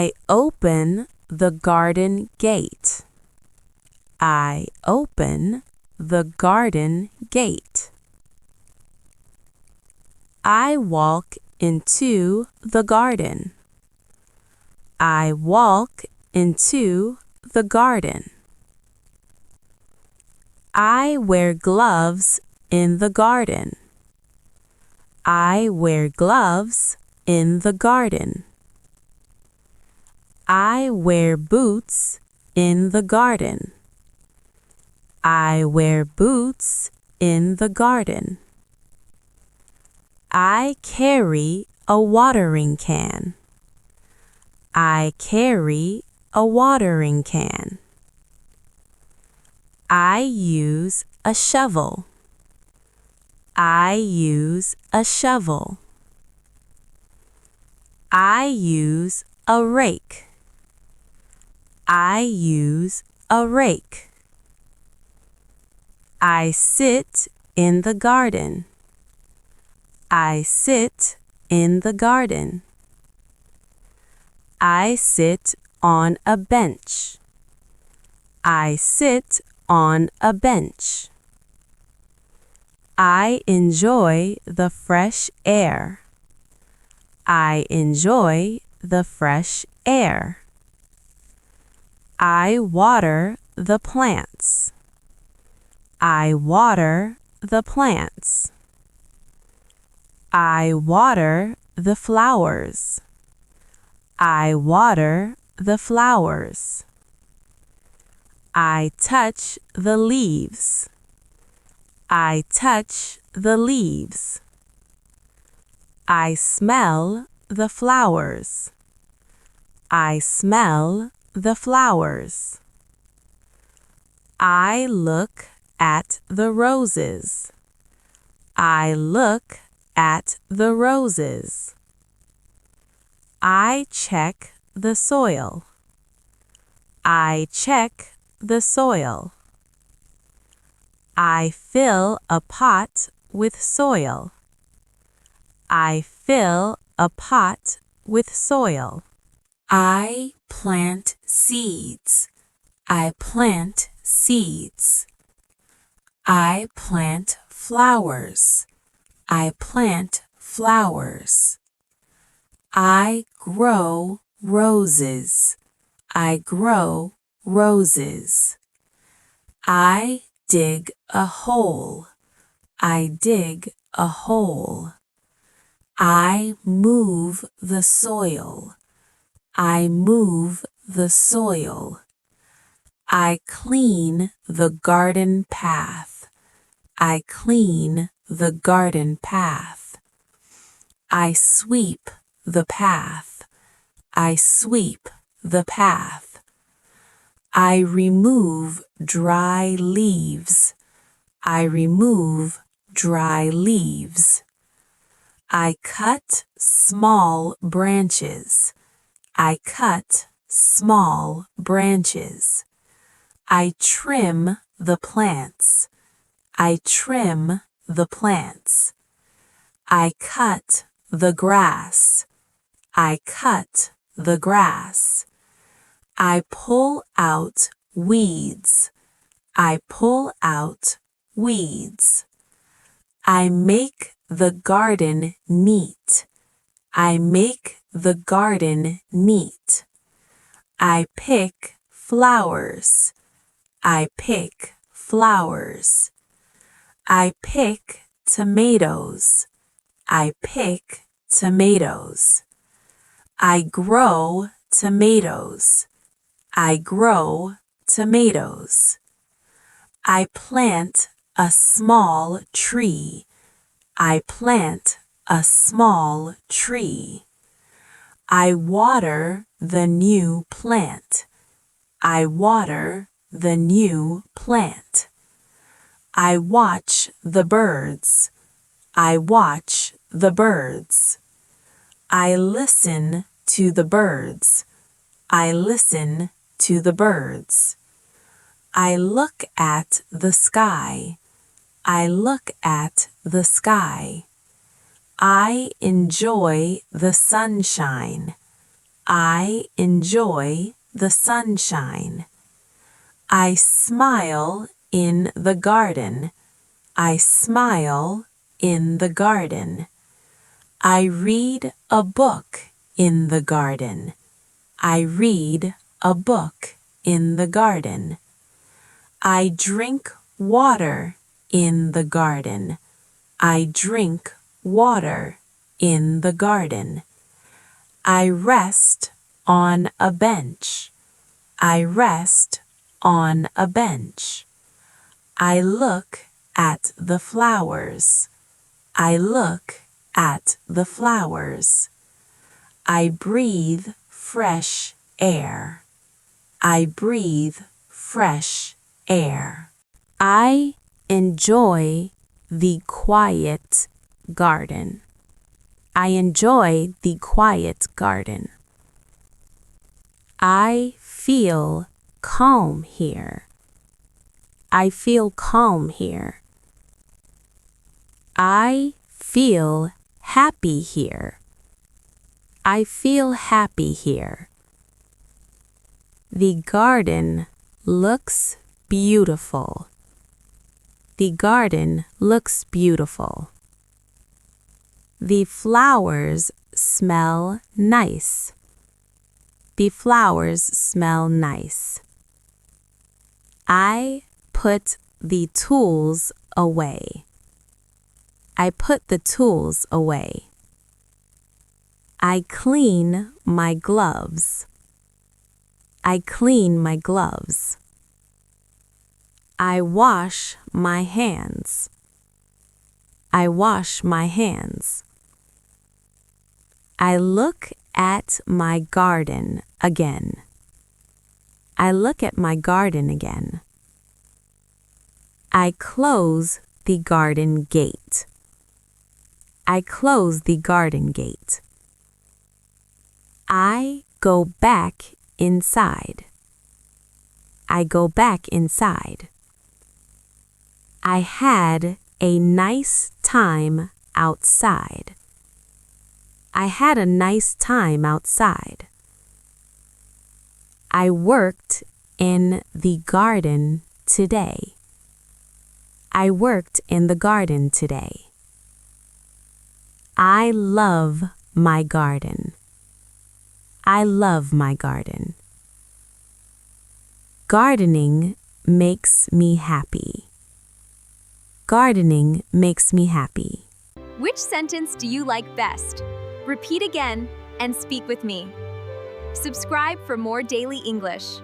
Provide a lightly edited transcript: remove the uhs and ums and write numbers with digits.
I open the garden gate. I open the garden gate. I walk into the garden. I walk into the garden. I wear gloves in the garden. I wear gloves in the garden. I wear boots in the garden. I wear boots in the garden. I carry a watering can. I carry a watering can. I use a shovel. I use a shovel. I use a rake. I use a rake. I sit in the garden. I sit in the garden. I sit on a bench. I sit on a bench. I enjoy the fresh air. I enjoy the fresh air. I water the plants. I water the plants. I water the flowers. I water the flowers. I touch the leaves. I touch the leaves. I smell the flowers. I smell the flowers. I look at the roses. I look at the roses. I check the soil. I check the soil. I fill a pot with soil. I fill a pot with soil. I plant seeds. I plant seeds. I plant flowers. I plant flowers. I grow roses. I grow roses. I dig a hole. I dig a hole. I move the soil. I move the soil. I clean the garden path. I clean the garden path. I sweep the path. I sweep the path. I remove dry leaves. I remove dry leaves. I cut small branches. I cut small branches. I trim the plants. I trim the plants. I cut the grass. I cut the grass. I pull out weeds. I pull out weeds. I make the garden neat. I make the garden neat. I pick flowers. I pick flowers. I pick tomatoes. I pick tomatoes. I grow tomatoes. I grow tomatoes. I plant a small tree. I plant a small tree. I water the new plant. I water the new plant. I watch the birds. I watch the birds. I listen to the birds. I listen to the birds. I look at the sky. I look at the sky. I enjoy the sunshine. I enjoy the sunshine. I smile in the garden. I smile in the garden. I read a book in the garden. I read a book in the garden. I drink water in the garden. I drink water in the garden. I rest on a bench. I rest on a bench. I look at the flowers. I look at the flowers. I breathe fresh air. I breathe fresh air. I enjoy the quiet garden. I enjoy the quiet garden. I feel calm here. I feel calm here. I feel happy here. I feel happy here. The garden looks beautiful. The garden looks beautiful. The flowers smell nice. The flowers smell nice. I put the tools away. I put the tools away. I clean my gloves. I clean my gloves. I wash my hands. I wash my hands. I look at my garden again. I look at my garden again. I close the garden gate. I close the garden gate. I go back inside. I go back inside. I had a nice time outside. I had a nice time outside. I worked in the garden today. I worked in the garden today. I love my garden. I love my garden. Gardening makes me happy. Gardening makes me happy. Which sentence do you like best? Repeat again and speak with me. Subscribe for more daily English.